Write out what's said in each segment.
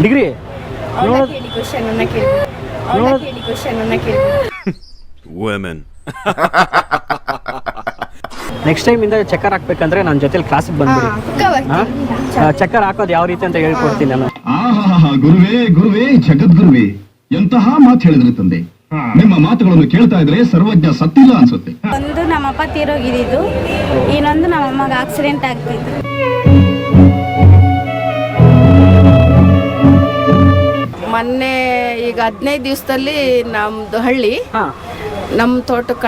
Degree next time ಇಂದ ಚಕ್ಕರ್ ಹಾಕ್ಬೇಕಂದ್ರೆ ನನ್ನ ಜೊತೆಲಿ ಕ್ಲಾಸಿಗೆ ಬಂದ್ಬಿಡಿ. ಚಕ್ಕರ್ ಹಾಕೋದು ಯಾವ ರೀತಿ ಅಂತ ಹೇಳ್ಕೊಡ್ತೀನಿ ನಾನು. ಗುರುವೇ ಗುರುವೇ ಜಗದ್ಗುರುವೇ, ಎಂತಹ ಮಾತು ಹೇಳಿದ್ರೆ ತಂದೆ. ನಿಮ್ಮ ಮಾತುಗಳನ್ನು ಕೇಳ್ತಾ ಇದ್ರೆ ಸರ್ವಜ್ಞ ಸತ್ತಿಲ್ಲ ಅನ್ಸುತ್ತೆ. ಒಂದು ನಮ್ಮಪ್ಪ ತೀರೋಗಿದ್ದು, ಇನ್ನೊಂದು ನಮ್ಮಮ್ಮಗೆ ಆಕ್ಸಿಡೆಂಟ್ ಆಗ್ತಿತ್ತು. ಮೊನ್ನೆ ಈಗ 15 ದಿವಸದಲ್ಲಿ ನಮ್ದು ಹಳ್ಳಿ, ನಮ್ಮ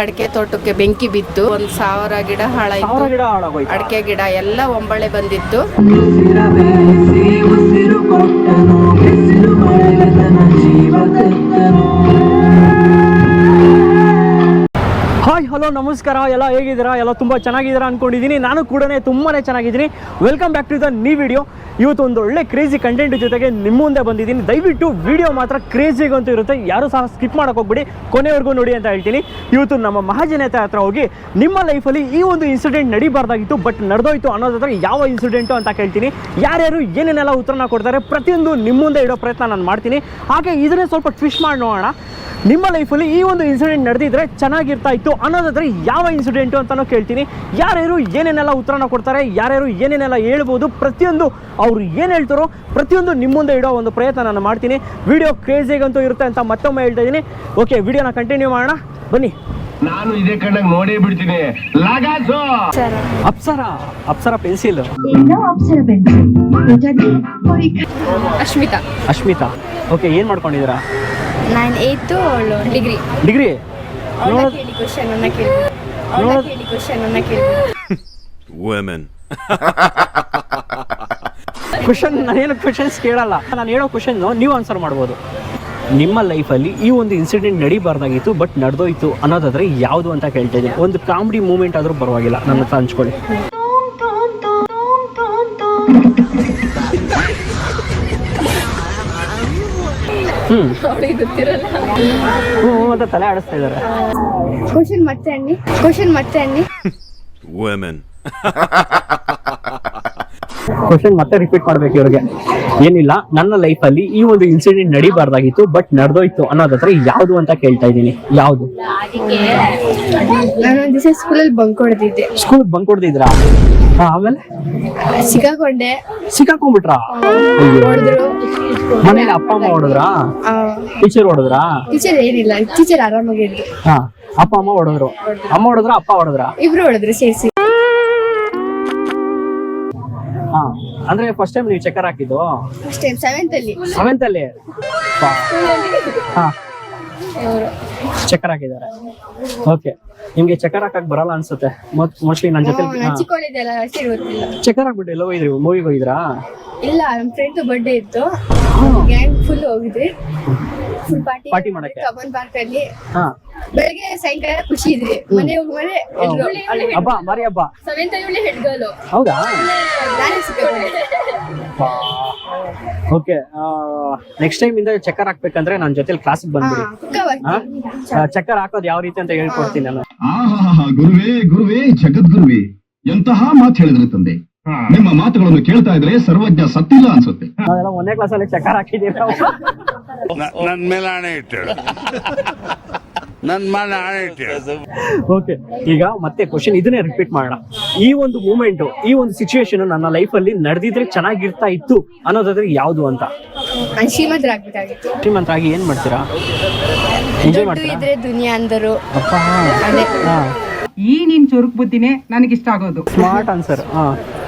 ಅಡಿಕೆ ತೋಟಕ್ಕೆ ಬೆಂಕಿ ಬಿದ್ದು 1,000 ಗಿಡ ಹಾಳಾಯ್ತು. ಅಡಿಕೆ ಗಿಡ ಎಲ್ಲ ಒಂಬಳೆ ಬಂದಿತ್ತು. ಹಾಯ್ ಹಲೋ ನಮಸ್ಕಾರ, ಎಲ್ಲ ಹೇಗಿದ್ದೀರಾ? ಎಲ್ಲ ತುಂಬ ಚೆನ್ನಾಗಿದ್ದೀರಾ ಅಂದ್ಕೊಂಡಿದ್ದೀನಿ. ನಾನು ಕೂಡ ತುಂಬಾ ಚೆನ್ನಾಗಿದ್ದೀನಿ. Welcome back to the new video. ಇವತ್ತು ಒಂದು ಒಳ್ಳೆ ಕ್ರೇಜಿ ಕಂಟೆಂಟ್ ಜೊತೆಗೆ ನಿಮ್ಮ ಮುಂದೆ ಬಂದಿದ್ದೀನಿ. ದಯವಿಟ್ಟು ವಿಡಿಯೋ ಮಾತ್ರ ಕ್ರೇಜಿಗಂತೂ ಇರುತ್ತೆ, ಯಾರೂ ಸಹ ಸ್ಕಿಪ್ ಮಾಡೋಕೆ ಹೋಗ್ಬಿಡಿ, ಕೊನೆವರೆಗೂ ನೋಡಿ ಅಂತ ಹೇಳ್ತೀನಿ. ಇವತ್ತು ನಮ್ಮ ಮಹಾಜನತೆ ಹತ್ರ ಹೋಗಿ ನಿಮ್ಮ ಲೈಫಲ್ಲಿ ಈ ಒಂದು ಇನ್ಸಿಡೆಂಟ್ ನಡಿಬಾರ್ದಾಗಿತ್ತು ಬಟ್ ನಡೆದೋಯ್ತು ಅನ್ನೋದಾದ್ರೆ ಯಾವ ಇನ್ಸಿಡೆಂಟು ಅಂತ ಕೇಳ್ತೀನಿ. ಯಾರ್ಯಾರು ಏನೇನೆಲ್ಲ ಉತ್ತರನ ಕೊಡ್ತಾರೆ ಪ್ರತಿಯೊಂದು ನಿಮ್ಮ ಮುಂದೆ ಇಡೋ ಪ್ರಯತ್ನ ನಾನು ಮಾಡ್ತೀನಿ. ಹಾಗೆ ಇದನ್ನೇ ಸ್ವಲ್ಪ ಟ್ವಿಸ್ಟ್ ಮಾಡಿ ನೋಡೋಣ. ನಿಮ್ಮ ಲೈಫಲ್ಲಿ ಈ ಒಂದು ಇನ್ಸಿಡೆಂಟ್ ನಡೆದಿದ್ರೆ ಚೆನ್ನಾಗಿರ್ತಾ ಇತ್ತು ಅನ್ನೋದಾದ್ರೆ ಯಾವ ಇನ್ಸಿಡೆಂಟು ಅಂತಲೂ ಕೇಳ್ತೀನಿ. ಯಾರ್ಯಾರು ಏನೇನೆಲ್ಲ ಉತ್ತರನ ಕೊಡ್ತಾರೆ, ಯಾರ್ಯಾರು ಏನೇನೆಲ್ಲ ಹೇಳ್ಬೋದು, ಪ್ರತಿಯೊಂದು ಅವರು ಏನು ಹೇಳ್ತಾರೋ ಪ್ರತಿಯೊಂದು ನಿಮ್ಮ ಮುಂದೆ ಇಡೋ ಒಂದು ಪ್ರಯತ್ನ ನಾನು ಮಾಡ್ತೀನಿ. ವಿಡಿಯೋ ಕ್ರೇಜಿಗಂತೂ ಇರುತ್ತೆ ಅಂತ ಮತ್ತೊಮ್ಮೆ ಹೇಳ್ತಾ ಇದ್ದೀನಿ. ಓಕೆ, ವಿಡಿಯೋನ ಕಂಟಿನ್ಯೂ ಮಾಡೋಣ ಬನ್ನಿ. ನಾನು ಇದೇ ಕಣ್ಣಾಗ ನೋಡೇ ಬಿಡ್ತೀನಿ. ಅಪ್ಸರಾ ಪೆನ್ಸಿಲ್. ಅಶ್ಮಿತಾ ಓಕೆ, ಏನು ಮಾಡ್ಕೊಂಡಿದ್ದೀರಾ? ನಾನು 8th ಡಿಗ್ರಿ. ಕ್ವಶನ್ ನಾನೇನು ಕ್ವಶನ್ಸ್ ಕೇಳಲ್ಲ, ನಾನು ಹೇಳೋ ಕ್ವಶನ್ ನೀವು ಆನ್ಸರ್ ಮಾಡ್ಬೋದು. ನಿಮ್ಮ ಲೈಫಲ್ಲಿ ಈ ಒಂದು ಇನ್ಸಿಡೆಂಟ್ ನಡಿಬಾರ್ದಾಗಿತ್ತು ಬಟ್ ನಡೆದೋಯ್ತು ಅನ್ನೋದಾದ್ರೆ ಯಾವುದು ಅಂತ ಕೇಳ್ತಾ ಇದ್ದೀನಿ. ಒಂದು ಕಾಮಿಡಿ ಮೂಮೆಂಟ್ ಆದರೂ ಪರವಾಗಿಲ್ಲ, ನನ್ನ ಹತ್ರ ಹಂಚ್ಕೊಳ್ಳಿ. ಮತ್ತೆ ತಲೆ ಆಡಿಸ್ತಾ ಇದ್ದಾರೆ. ಕ್ವಶನ್ ಮತ್ತೆ ರಿಪೀಟ್ ಮಾಡ್ಬೇಕು ಇವ್ರಿಗೆ. ಏನಿಲ್ಲ, ನನ್ನ ಲೈಫಲ್ಲಿ ಈ ಒಂದು ಇನ್ಸಿಡೆಂಟ್ ನಡಿಬಾರ್ದಾಗಿತ್ತು ಬಟ್ ನಡೆದೋಯ್ತು ಅನ್ನೋದಾದ್ರೆ ಯಾವುದು ಅಂತ ಕೇಳ್ತಾ ಇದ್ದೀನಿ. ಯಾವುದು? ನಾನು ಒಂದ್ ದಿವಸ ಸ್ಕೂಲಲ್ಲಿ ಬಂಕ್ ಹೊಡೆದಿದ್ದೆ. ಸ್ಕೂಲ್ ಬಂಕ್ ಹೊಡೆದಿದ್ರಾ? ಆಮೇಲೆ ಸಿಕ್ಕಾಕೊಂಡ್ಬಿಟ್ರಾ? ಮನೇಲಿ ಅಪ್ಪ ಅಮ್ಮ ಹೊಡೆದ್ರಾ? ಟೀಚರ್ ಹೊಡೆದ್ರಾ? ಟೀಚರ್ ಏನಿಲ್ಲ, ಟೀಚರ್ ಆರಾಮಾಗಿದ್ರು. ಅಪ್ಪ ಅಮ್ಮ ಹೊಡೆದ್ರು. ಅಮ್ಮ ಹೊಡೆದ್ರ ಅಪ್ಪ ಹೊಡೆದ್ರ? ಇಬ್ರು ಹೊಡೆದ್ರು ಸೇರಿಸಿ. ಅಂದ್ರೆ ಫಸ್ಟ್ ಟೈಮ್ ನೀವು ಚಕ್ಕರ್ ಹಾಕಿದ್ದು? ಫಸ್ಟ್ ಟೈಮ್ 7th ಅಲ್ಲಿ ಚಕ್ಕರ್ ಹಾಕಿದ್ದಾರೆ. ಓಕೆ, ನಿಮ್ಗೆ ಚಕ್ಕರ್ ಹಾಕಕ್ ಬರಲ್ಲ ಅನ್ಸುತ್ತೆ ಮೋಸ್ಟ್ಲಿ. ನನ್ನ ಜೊತೆ ಚಕ್ಕರ್ ಹಾಕ್ಬಿಟ್ಟು ಎಲ್ಲ ಹೋಗಿದ್ರಿ? ಮೂವಿಗೆ ಹೋಗಿದ್ರಾ? ಇಲ್ಲ, ನಮ್ಮ ಫ್ರೆಂಡ್ ಬರ್ಡೇ ಇತ್ತು, ಗ್ಯಾಂಗ್ ಫುಲ್ ಹೋಗಿದ್ವಿ. ಫುಲ್ ಪಾರ್ಟಿ ಮಾಡಕ್ಕೆ ಕಬ್ಬನ್ ಪಾರ್ಕ್ ಅಲ್ಲಿ. ಬೆಳಗ್ಗೆ ಸಾಯಂಕಾಲ ಖುಷಿ ಇದ್ರಿ. ಮನೆ ಹೋಗ್ಮೇಲೆ ಹಬ್ಬ ಮಾರಿ ಹಬ್ಬ. 7th ಅಲ್ಲಿ ಹೆಡ್ ಗರ್ಲ್. ಹೌದಾ? ಓಕೆ, ನೆಕ್ಸ್ಟ್ ಟೈಮ್ ಇಂದ ಚಕ್ಕರ್ ಹಾಕ್ಬೇಕಂದ್ರೆ ನನ್ನ ಜೊತೆಲಿ ಕ್ಲಾಸಿಗೆ ಬಂದ್ಬಿಡಿ. ಚಕ್ಕರ್ ಹಾಕೋದು ಯಾವ ರೀತಿ ಅಂತ ಹೇಳ್ಕೊಡ್ತೀನಿ ನಾನು. ಗುರುವೇ ಗುರುವೇ ಜಗದ್ಗುರುವೇ, ಎಂತಹ ಮಾತು ಹೇಳಿದ್ರೆ ತಂದೆ. ನಿಮ್ಮ ಮಾತುಗಳನ್ನು ಕೇಳ್ತಾ ಇದ್ರೆ ಸರ್ವಜ್ಞ ಸತ್ತಿಲ್ಲ ಅನ್ಸುತ್ತೆ. ಒಂದೇ ಕ್ಲಾಸಲ್ಲಿ ಚಕ್ಕರ್ ಹಾಕಿದ್ದೀರಾ? ನನ್ ಮೇಲೆ ಆಣೆ ಇಟ್ಟೇಳು. ಓಕೆ, ಈಗ ಮತ್ತೆ ಕ್ವಶನ್ ಇದನ್ನೇ ರಿಪೀಟ್ ಮಾಡೋಣ. ಈ ಒಂದು ಮೂಮೆಂಟ್, ಈ ಒಂದು ಸಿಚುವೇಶನ್ ನನ್ನ ಲೈಫಲ್ಲಿ ನಡೆದಿದ್ರೆ ಚೆನ್ನಾಗಿರ್ತಾ ಇತ್ತು ಅನ್ನೋದಾದ್ರೆ ಯಾವುದು ಅಂತ? ಶ್ರೀಮಂತರಾಗಿ ಏನ್ ಮಾಡ್ತೀರಾ? ಎಂಜಾಯ್ ಮಾಡ್ತೀರಾ? ದುನಿಯಾ ಅಂದರು. ಈ ನೀನ್ ಚುರುಕ್ ಬುದ್ಧಿನೇ ನನಗಿಷ್ಟ ಆಗೋದು. Smart answer.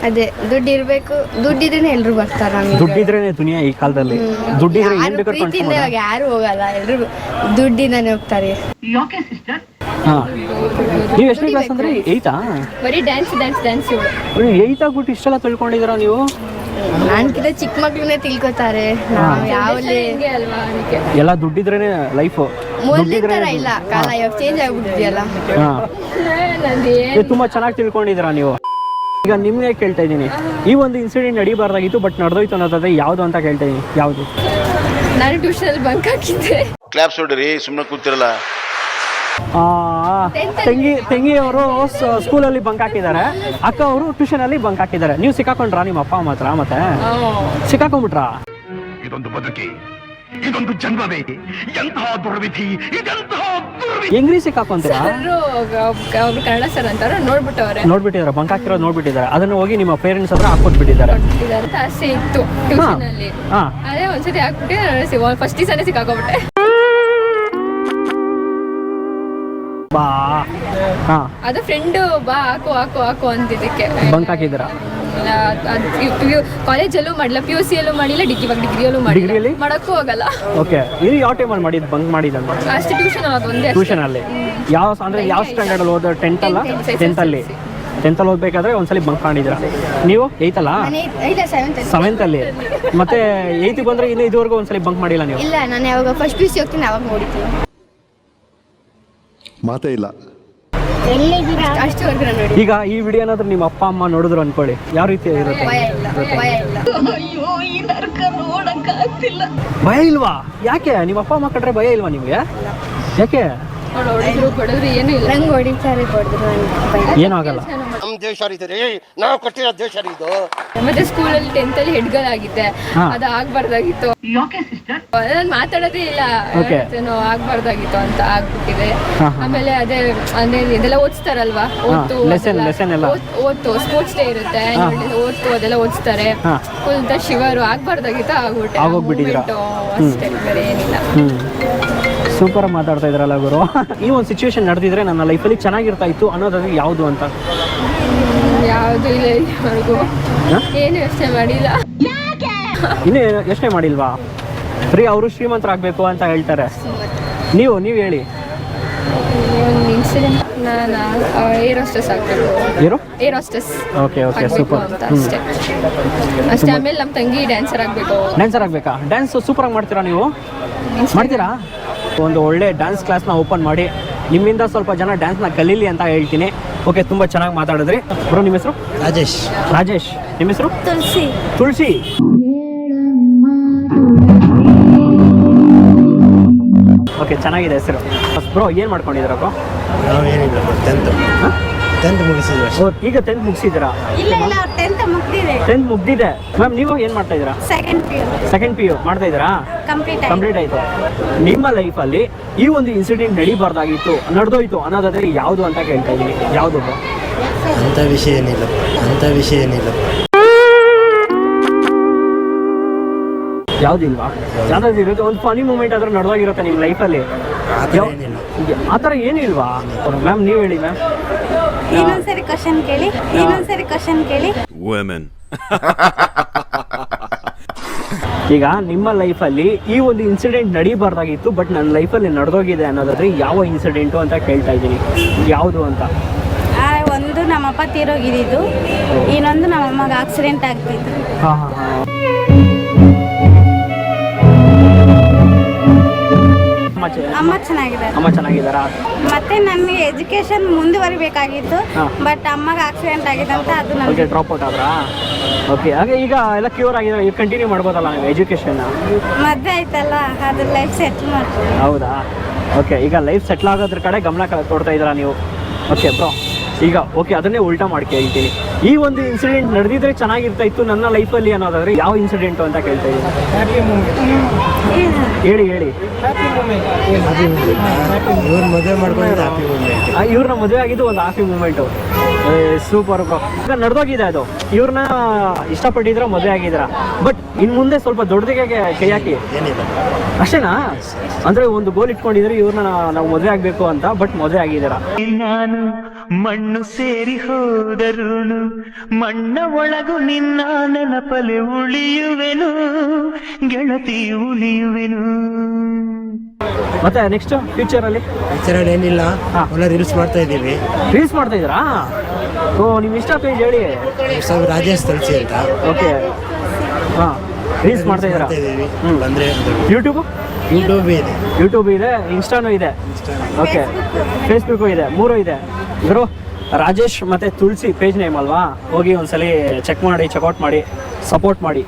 ಅದೇ, ದುಡ್ಡು ಇರ್ಬೇಕು, ದುಡ್ಡಿದ್ರೆ ಎಲ್ರು ಬರ್ತಾರ. ದುಡ್ಡಿದ್ರೇನೆ ದುನಿಯಾ ಈ ಕಾಲದಲ್ಲಿ. ದುಡ್ಡಿದ್ರೆ ಏನ್ ಬೇಕಾದ್ರೂ ಯಾರು ಹೋಗಲ್ಲ, ಎಲ್ರು ದುಡ್ಡಿಂದಾನೆ ಹೋಗ್ತಾರೆ. ನೀವು ಎಷ್ಟನೇ ಕ್ಲಾಸ್ ಅಂದ್ರೆ? 8th? ಬರೀ ಡ್ಯಾನ್ಸ್. 8th ಆಗ್ಬಿಟ್ಟು ಇಷ್ಟೆಲ್ಲ ತಿಳ್ಕೊಂಡಿದ್ದೀರಾ ನೀವು? ನಾನ್ಕಿಂತ ಚಿಕ್ಕ ಮಕ್ಳನ್ನೇ ತಿಳ್ಕೊತಾರೆ. ಯಾವಲ್ಲಿ ಎಲ್ಲ ದುಡ್ಡಿದ್ರೇನೆ ಲೈಫ್. ಇಲ್ಲ, ಕಾಲ ಇವಾಗ ಚೇಂಜ್ ಆಗ್ಬಿಟ್ಟಿದೆಯಲ್ಲ. ತುಂಬಾ ಚೆನ್ನಾಗಿ ತಿಳ್ಕೊಂಡಿದ್ದೀರಾ ನೀವು. ಈಗ ನಿಮ್ಗೆ ಕೇಳ್ತಾ ಇದ್ದೀನಿ, ಈ ಒಂದು ಇನ್ಸಿಡೆಂಟ್ ನಡಿಬಾರ್ದಾಗಿತ್ತು ಬಟ್ ನಡೆದೋಯ್ತು ಅನ್ನೋದಾದ್ರೆ ಯಾವುದು ಅಂತ ಕೇಳ್ತಾ ಇದ್ದೀನಿ. ಯಾವುದು? ನಾನು ಟ್ಯೂಷನ್ ಬಂಕ್ ಹಾಕಿದ್ದೆ. ಕ್ಲಾಪ್ಸ್ ಹೊಡ್ರಿ, ಸುಮ್ಮನೆ ಕೂತಿರಲ್ಲ. ತಂಗಿ ಅವರು ಸ್ಕೂಲಲ್ಲಿ ಬಂಕ್ ಹಾಕಿದ್ದಾರೆ, ಅಕ್ಕ ಅವರು ಟ್ಯೂಷನ್ ಅಲ್ಲಿ ಬಂಕ್ ಹಾಕಿದ್ದಾರೆ. ನೀವು ಸಿಕ್ಕಾಕೊಂಡ್ರಾ ನಿಮ್ಮ ಅಪ್ಪ ಅಮ್ಮ ಹತ್ರ? ಮತ್ತೆ ಸಿಕ್ಕಾಕೊಂಡ್ಬಿಟ್ರಾ? ಇದೊಂದು ಬದುಕಿ, ಇದೊಂದು ಜನ್ಮವೇ, ಎಂತಹ ದುರ್ವಿಧಿ, ಇದೆಂತಹ ದುರ್ವಿಧಿ. ಹೆಂಗ್ರಿ ಸಿಕ್ಕಾಕೊಂತೀರಾ? ಒಬ್ರು ಕನ್ನಡ ಸರ್ ಅಂತಾರ ನೋಡ್ಬಿಟ್ಟವ್ರೆ, ನೋಡ್ಬಿಟ್ಟಿದಾರೆ, ಬಂಕ್ ಹಾಕಿರೋದು ನೋಡ್ಬಿಟ್ಟಿದ್ದಾರೆ. ಅದನ್ನ ಹೋಗಿ ನಿಮ್ಮ ಪೇರೆಂಟ್ಸ್ ಹತ್ರ ಹಾಕ್ಕೊಟ್ಬಿಟ್ಟಿದ್ದಾರೆ. ಅಂತ ಆಸೆ ಇತ್ತು ಟ್ಯೂಷನ್ ಅಲ್ಲಿ. ಹಾ ಅದೇ ಒಂದ್ಸತಿ ಹಾಕ್ಬಿಟ್ಟೆ, ಫಸ್ಟ್ ದಿವಸನೇ ಸಿಕ್ಕಾಕೊಂಡ್ಬಿಟ್ಟೆ. ಬಾ ಹಾ ಅದು ಫ್ರೆಂಡ್ ಬಾ ಹಾಕು ಅಂತಿದ್ದಕ್ಕೆ ಬಂಕ್ ಹಾಕಿದ್ದೀರಾ? ಕಾಲೇಜಲ್ಲೂ ಮಾಡಿಲ್ಲ, PUC ಅಲ್ಲೂ ಮಾಡಿಲ್ಲ, ಡಿಗ್ರಿಯಲ್ಲೂ ಮಾಡಿಲ್ಲ, ಡಿಗ್ರಿಯಲ್ಲಿ ಮಾಡಕ್ಕೂ ಹೋಗಲ್ಲ. ಓಕೆ. ಇದು ಯಾವ ಟೈಮಲ್ಲಿ ಮಾಡಿದ್ದು ಬಂಕ್ ಮಾಡಿದ್ದು? ಅಷ್ಟೇ ಟ್ಯೂಷನ್ ಅದು ಒಂದೇ. ಟ್ಯೂಷನ್ ಅಲ್ಲಿ ಯಾವ ಅಂದ್ರೆ ಯಾವ ಸ್ಟ್ಯಾಂಡರ್ಡ್ ಅಲ್ಲಿ ಓದೋ? 10th ಅಲ್ಲ? 10th ಅಲ್ಲಿ ಓದ್ಬೇಕಾದ್ರೆ ಒಂದ್ಸಲಿ ಬಂಕ್ ಮಾಡಿದ್ರ. ನೀವು 8th ಅಲ್ಲ? 7th ಅಲ್ಲಿ. ಮತ್ತೆ 8th ಬಂದ್ರೆ ಇನ್ನು ಇದುವರೆಗೂ ಒಂದ್ಸಲಿ ಬಂಕ್ ಮಾಡಿಲ್ಲ ನೀವು? ಇಲ್ಲ, ನಾನು ಯಾವಾಗ ಫಸ್ಟ್ PUC ಹೋಗ್ತೀನಿ ಅವಾಗ ನೋಡಿದ್ದೀನಿ. ಮಾತೇ ಇಲ್ಲ. ಅಷ್ಟುವರೆಗೂ ನಾನು ನೋಡಿ. ಈಗ ಈ ವಿಡಿಯೋ ಏನಾದ್ರು ನಿಮ್ಮ ಅಪ್ಪ ಅಮ್ಮ ನೋಡಿದ್ರು ಅನ್ಕೊಳ್ಳಿ, ಯಾವ ರೀತಿ ಇರುತ್ತೆ? ಭಯ ಇಲ್ಲ. ಭಯ ಇಲ್ವಾ? ಯಾಕೆ? ನಿಮ್ಮ ಅಪ್ಪ ಅಮ್ಮ ಕಂಡ್ರೆ ಭಯ ಇಲ್ವಾ ನಿಮ್ಗೆ? ಯಾಕೆ? ಹೊಡೆದ್ರು ಏನೂ ಇಲ್ಲ. ನಂಗೆ ಹೊಡಿತಾರೆ, ಹೊಡೆದ್ರು ಏನೂ ಆಗಲ್ಲ. ನಮ್ಮ ದೇಶ ರೀ, ನಾವು ಕಟ್ಟಿರೋ ದೇಶ ಇದು. ಮತ್ತೆ ಸ್ಕೂಲಲ್ಲಿ 10th ಅಲ್ಲಿ ಹೆಡ್ಗಲ್ ಆಗಿದ್ದೆ, ಅದು ಆಗ್ಬಾರ್ದಾಗಿತ್ತು. ನಾನು ಮಾತಾಡೋದೇ ಇಲ್ಲ, ಆಗ್ಬಾರ್ದಾಗಿತ್ತು ಅಂತ ಆಗ್ಬಿಟ್ಟಿದೆ. ಆಮೇಲೆ ಅದೇ ಅಂದ್ರೆ ಇದೆಲ್ಲ ಓದಿಸ್ತಾರಲ್ವಾ, ಲೆಸನ್ ಎಲ್ಲ ಓದ್ತು, ಸ್ಪೋರ್ಟ್ಸ್ ಡೇ ಇರುತ್ತೆ, ಓದ್ತು ಅದೆಲ್ಲ ಓದಿಸ್ತಾರೆ. ಫುಲ್ ಶಿವರು ಆಗ್ಬಾರ್ದಾಗಿತ್ತು, ಆಗೋಗ್ಬಿಟ್ಟಿದ್ದೀರಾ? ಅಷ್ಟೇ, ಬೇರೆ ಏನಿಲ್ಲ. ಸೂಪರ್ ಮಾತಾಡ್ತಾ ಇದ್ರಲ್ಲ ಗುರು. ಈ ಒಂದು ಸಿಚುವೇಶನ್ ನಡೆದಿದ್ರೆ ನನ್ನ ಲೈಫಲ್ಲಿ ಚೆನ್ನಾಗಿರ್ತಾ ಇತ್ತು ಅನ್ನೋದಾದ್ರೆ ಯಾವುದು ಅಂತ? ಯಾವುದು ಇಲ್ಲ, ಇಲ್ಲಿವರೆಗೂ ಏನು ಯೋಚನೆ ಮಾಡಿಲ್ಲ. ಇನ್ನೂ ಯೋಚನೆ ಮಾಡಿಲ್ವಾ? ಅವರು ಶ್ರೀಮಂತರಾಗಬೇಕು ಅಂತ ಹೇಳ್ತಾರೆ. ನೀವು ಹೇಳಿ. ಒಂದು ಇನ್ಸಿಡೆಂಟ್, ನಾನು ಏರ್ ಹೋಸ್ಟೆಸ್ ಆಗಬೇಕು. Air hostess. ಓಕೆ ಸೂಪರ್ ಅಂತ ಅಷ್ಟೇ. ಆಮೇಲೆ ನಮ್ಮ ತಂಗಿ ಡ್ಯಾನ್ಸರ್ ಆಗಬೇಕು. ಡ್ಯಾನ್ಸರ್ ಆಗಬೇಕಾ? ಡ್ಯಾನ್ಸ್ ಸೂಪರಾಗಿ ಮಾಡ್ತೀರಾ ನೀವು? ಮಾಡ್ತೀರಾ? ಒಂದು ಒಳ್ಳೆ ಡ್ಯಾನ್ಸ್ ಕ್ಲಾಸ್ನ ಓಪನ್ ಮಾಡಿ ನಿಮ್ಮಿಂದ ಸ್ವಲ್ಪ ಜನ ಡ್ಯಾನ್ಸ್ನ ಕಲೀಲಿ ಅಂತ ಹೇಳ್ತೀನಿ. ಓಕೆ, ತುಂಬ ಚೆನ್ನಾಗಿ ಮಾತಾಡಿದ್ರಿ ಬ್ರೋ. ನಿಮ್ಮ ಹೆಸರು? ರಾಜೇಶ್. ನಿಮ್ಮ ಹೆಸರು? ತುಳಸಿ. ಓಕೆ, ಚೆನ್ನಾಗಿದೆ ಹೆಸರು. ಬ್ರೋ, ಏನು ಮಾಡ್ಕೊಂಡಿದ್ದೀರಪ್ಪ? ಈಗ 10th ಮುಗಿಸಿದ್ದೀರಾ? 10th ಮುಗ್ದಿದೆ. ಮ್ಯಾಮ್, ನೀವು ಏನು ಮಾಡ್ತಾ ಇದ್ದೀರಾ? ಸೆಕೆಂಡ್ PU ಮಾಡ್ತಾ ಇದ್ದೀರಾ? ಕಂಪ್ಲೀಟ್ ಆಯಿತು. ನಿಮ್ಮ ಲೈಫಲ್ಲಿ ಈ ಒಂದು ಇನ್ಸಿಡೆಂಟ್ ನಡೀಬಾರ್ದಾಗಿತ್ತು, ನಡೆದೋಯ್ತು ಅನ್ನೋದಾದ್ರೆ ಯಾವುದು ಅಂತ ಕೇಳ್ತಾ ಇದ್ದೀನಿ. ಯಾವುದು? ಅಂತ ವಿಷಯ ಏನಿಲ್ಲ. ಯಾವುದಿಲ್ವಾ? ಯಾವ್ದಾದ್ರು ಇರುತ್ತೆ, ಒಂದು ಫನಿ ಮೂಮೆಂಟ್ ಆದ್ರೂ ನಡೆದೋಗಿರುತ್ತೆ ನಿಮ್ಮ ಲೈಫಲ್ಲಿ? ಆ ಥರ ಏನಿಲ್ವಾ? ಮ್ಯಾಮ್, ನೀವು ಹೇಳಿ ಮ್ಯಾಮ್. ಇನ್ನೊಂದ್ಸರಿ ಕ್ವಶನ್ ಕೇಳಿ. ಈಗ ನಿಮ್ಮ ಲೈಫಲ್ಲಿ ಈ ಒಂದು ಇನ್ಸಿಡೆಂಟ್ ನಡೀಬಾರ್ದಾಗಿತ್ತು, ಬಟ್ ನನ್ನ ಲೈಫಲ್ಲಿ ನಡೆದೋಗಿದೆ ಅನ್ನೋದಾದ್ರೆ ಯಾವ ಇನ್ಸಿಡೆಂಟು ಅಂತ ಕೇಳ್ತಾ ಇದ್ದೀನಿ. ಯಾವುದು ಅಂತ? ಒಂದು ನಮ್ಮಪ್ಪ ತೀರೋಗಿದ್ದು, ಇನ್ನೊಂದು ನಮ್ಮಮ್ಮಗೆ ಆಕ್ಸಿಡೆಂಟ್ ಆಗ್ತಿತ್ತು. ಅಮ್ಮ ಚೆನ್ನಾಗಿದ್ದಾರಾ? ಮತ್ತೆ ನನಗೆ ಎಜುಕೇಶನ್ ಮುಂದುವರಿಬೇಕಾಗಿತ್ತು, ಬಟ್ ಅಮ್ಮಗೆ ಆಕ್ಸಿಡೆಂಟ್ ಆಗಿದೆ ಅಂತ ಅದು ನನಗೆ ಡ್ರಾಪ್ ಔಟ್ ಆದ್ರಾ? ಓಕೆ, ಹಾಗೆ ಈಗ ಎಲ್ಲ ಕ್ಯೂರ್ ಆಗಿದೆ, ಈಗ ಕಂಟಿನ್ಯೂ ಮಾಡ್ಬೋದಲ್ಲ ನೀವು ಎಜುಕೇಶನ್? ಮದುವೆ ಆಯ್ತಲ್ಲ, ಅದು ಲೈಫ್ ಸೆಟ್ಲ್ ಮಾಡ್ತೀವಿ. ಹೌದಾ? ಓಕೆ, ಈಗ ಲೈಫ್ ಸೆಟ್ಲ್ ಆಗೋದ್ರ ಕಡೆ ಗಮನ ಕೊಡ್ತಾ ಇದ್ದೀರಾ ನೀವು. ಓಕೆ ಬ್ರೋ, ಈಗ ಅದನ್ನೇ ಉಲ್ಟಾ ಮಾಡಿ ಕೇಳ್ತೀನಿ. ಈ ಒಂದು ಇನ್ಸಿಡೆಂಟ್ ನಡೆದಿದ್ರೆ ಚೆನ್ನಾಗಿರ್ತಾ ಇತ್ತು ನನ್ನ ಲೈಫಲ್ಲಿ ಅನ್ನೋದಾದ್ರೆ ಯಾವ ಇನ್ಸಿಡೆಂಟು ಅಂತ ಕೇಳ್ತಾ ಇದ್ದೀನಿ. ಹೇಳಿ. ಇವ್ರನ್ನ ಮದುವೆ ಆಗಿದ್ದು ಒಂದು ಹ್ಯಾಪಿ ಮೂಮೆಂಟು. Super bro. ಈಗ ನಡೆದೋಗಿದೆ ಅದು, ಇವ್ರನ್ನ ಇಷ್ಟಪಟ್ಟಿದ್ರ ಮದುವೆ ಆಗಿದ್ರ, ಬಟ್ ಇನ್ನು ಮುಂದೆ ಸ್ವಲ್ಪ ದೊಡ್ಡದಿಗೆ ಕೈ ಹಾಕಿ ಅಷ್ಟೇನಾ? ಅಂದ್ರೆ ಒಂದು ಗೋಲ್ ಇಟ್ಕೊಂಡಿದ್ರೆ ಇವ್ರನ್ನ ನಾವು ಮದುವೆ ಆಗ್ಬೇಕು ಅಂತ, ಬಟ್ ಮದುವೆ ಆಗಿದ್ದೀರಾ. ನಾನು ಮಣ್ಣು ಸೇರಿ ಹೋದರುನು ಮಣ್ಣ ಒಳಗು ನಿನ್ನ ನೆನಪಲೆ ಉಳಿಯುವೆನು ಗೆಳತಿ ಉಳಿಯುವೆನು. ಮತ್ತೆ ನೆಕ್ಸ್ಟ್ ಫ್ಯೂಚರಲ್ಲಿ ಏನಿಲ್ಲ, ರೀಲ್ಸ್ ಮಾಡ್ತಾ ಇದ್ದೀವಿ. ರೀಲ್ಸ್ ಮಾಡ್ತಾ ಇದ್ದೀರಾ? ಓ, ನಿಮ್ಮ ಇಷ್ಟ ಪೇಜ್ ಹೇಳಿ. ರಾಜೇಶ್ ತುಳಸಿ ಅಂತ. ಓಕೆ, ರೀಲ್ಸ್ ಮಾಡ್ತಾ ಇದ್ದೀರಾ? ಬಂದ್ರೆ ಯೂಟ್ಯೂಬ್ ಇದೆ, ಇನ್ಸ್ಟಾನೂ ಇದೆ. ಓಕೆ, ಫೇಸ್ಬುಕ್ಕು ಇದೆ, 3 ಇದೆ. ಇವರು ರಾಜೇಶ್ ಮತ್ತು ತುಳಸಿ ಪೇಜ್ ನೇಮ್ ಅಲ್ವಾ? ಹೋಗಿ ಒಂದ್ಸಲಿ ಚೆಕ್ಔಟ್ ಮಾಡಿ ಸಪೋರ್ಟ್ ಮಾಡಿ.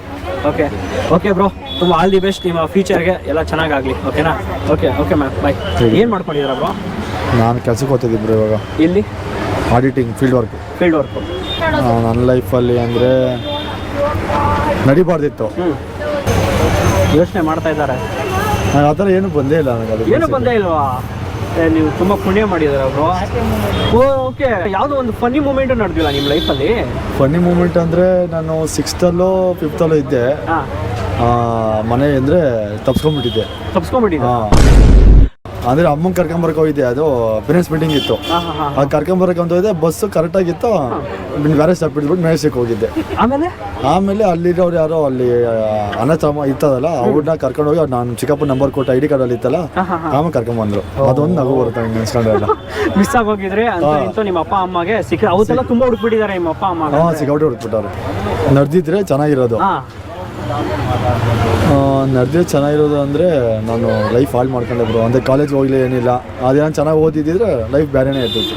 ಓಕೆ ಬ್ರೋ, ತುಂಬ ಆಲ್ ದಿ ಬೆಸ್ಟ್ ನಿಮ್ಮ ಫ್ಯೂಚರ್ಗೆ, ಎಲ್ಲ ಚೆನ್ನಾಗಾಗಲಿ. ಓಕೆನಾ? ಓಕೆ ಮ್ಯಾಮ್, ಬಾಯ್. ಏನು ಮಾಡ್ಕೊಂಡಿದ್ದೀರಾ ಬ್ರೋ? ನಾನು ಕೆಲಸಕ್ಕೆ ಹೋಗ್ತಿದ್ದೆ ಬ್ರೋ. ಇವಾಗ ಇಲ್ಲಿ ಆಡಿಟಿಂಗ್ ಫೀಲ್ಡ್ ವರ್ಕು. ನನ್ನ ಲೈಫಲ್ಲಿ ಅಂದರೆ ನಡಿಬಾರ್ದಿತ್ತು, ಯೋಚನೆ ಮಾಡ್ತಾ ಇದ್ದಾರೆ. ಆ ಥರ ಏನು ಬಂದೇ ಇಲ್ಲ ನನಗೆ ಅದು. ಏನು ಬಂದೇ ಇಲ್ವಾ? ನೀವು ತುಂಬ ಪುಣ್ಯ ಮಾಡಿದಾರೆ ಅವರು. ಓಕೆ, ಯಾವುದೋ ಒಂದು ಫನ್ನಿ ಮೂಮೆಂಟು ನಡೆದಿಲ್ಲ ನಿಮ್ಮ ಲೈಫಲ್ಲಿ? ಫನ್ನಿ ಮೂಮೆಂಟ್ ಅಂದರೆ ನಾನು 6th-ಅಲ್ಲೋ 5th-ಅಲ್ಲೋ ಇದ್ದೆ. ಮನೆ ಅಂದರೆ ತಪ್ಸ್ಕೊಂಡ್ಬಿಟ್ಟಿದ್ದೆ. ಅಂದರೆ ಅಮ್ಮಂಗೆ ಕರ್ಕೊಂಬರಕ್ಕೆ ಹೋಗಿದ್ದೆ. ಅದು ಪೇರೆಂಟ್ಸ್ ಮೀಟಿಂಗ್ ಇತ್ತು. ಅದು ಕರ್ಕೊಂಬರಕ್ಕೆ ಅಂತ ಹೋಗಿದ್ದೆ. ಬಸ್ಸು ಕರೆಕ್ಟಾಗಿತ್ತು. ಬೇರೆ ಸ್ಟಾಪ್ ಬಿಟ್ಬಿಟ್ಟು ಮೇಸಕ್ಕೆ ಹೋಗಿದ್ದೆ. ಆಮೇಲೆ ಅಲ್ಲಿರೋರು ಯಾರೋ ಅಲ್ಲಿ ಅನಾಥಾಶ್ರಮ ಇರ್ತದಲ್ಲ, ಅವ್ರನ್ನ ಕರ್ಕೊಂಡು ಹೋಗಿ ನಾನು ಚಿಕ್ಕಪ್ಪ ನಂಬರ್ ಕೊಟ್ಟು ID ಕಾರ್ಡಲ್ಲಿ ಇತ್ತಲ್ಲ, ಆಮೇಲೆ ಕರ್ಕೊಂಬಂದ್ರು. ಅದೊಂದು ನಗು ಬರುತ್ತೆ ಹಿಂಗೆ ನೆನ್ಸ್ಕೊಂಡ್ರೆ. ಮಿಸ್ ಆಗೋಗಿದ್ರೆ ಅಂತ ನಿಮ್ಮ ಅಪ್ಪ ಅಮ್ಮಗೆ ಅವತ್ತೆಲ್ಲ ತುಂಬ ಹುಡುಕ್ಬಿಟ್ಟಿದ್ದಾರೆ ನಿಮ್ಮ ಅಪ್ಪ ಅಮ್ಮ. ಸಿಕ್ಕಾಪಟ್ಟೆ ಹುಡುಕ್ಬಿಟ್ಟವ್ರು. ನಡೆದಿದ್ರೆ ಚೆನ್ನಾಗಿರೋದು. ನಡೆದಿದ್ರೆ ಚೆನ್ನಾಗಿರೋದು ಅಂದರೆ ನಾನು ಲೈಫ್ ಹಾಳು ಮಾಡ್ಕೊಂಡೆ ಬ್ರೋ. ಅಂದರೆ ಕಾಲೇಜ್ ಹೋಗ್ಲಿ ಏನಿಲ್ಲ. ಅದೇನು ಚೆನ್ನಾಗಿ ಓದಿದ್ದಿದ್ರೆ ಲೈಫ್ ಬೇರೆನೇ ಇರ್ತಿತ್ತು.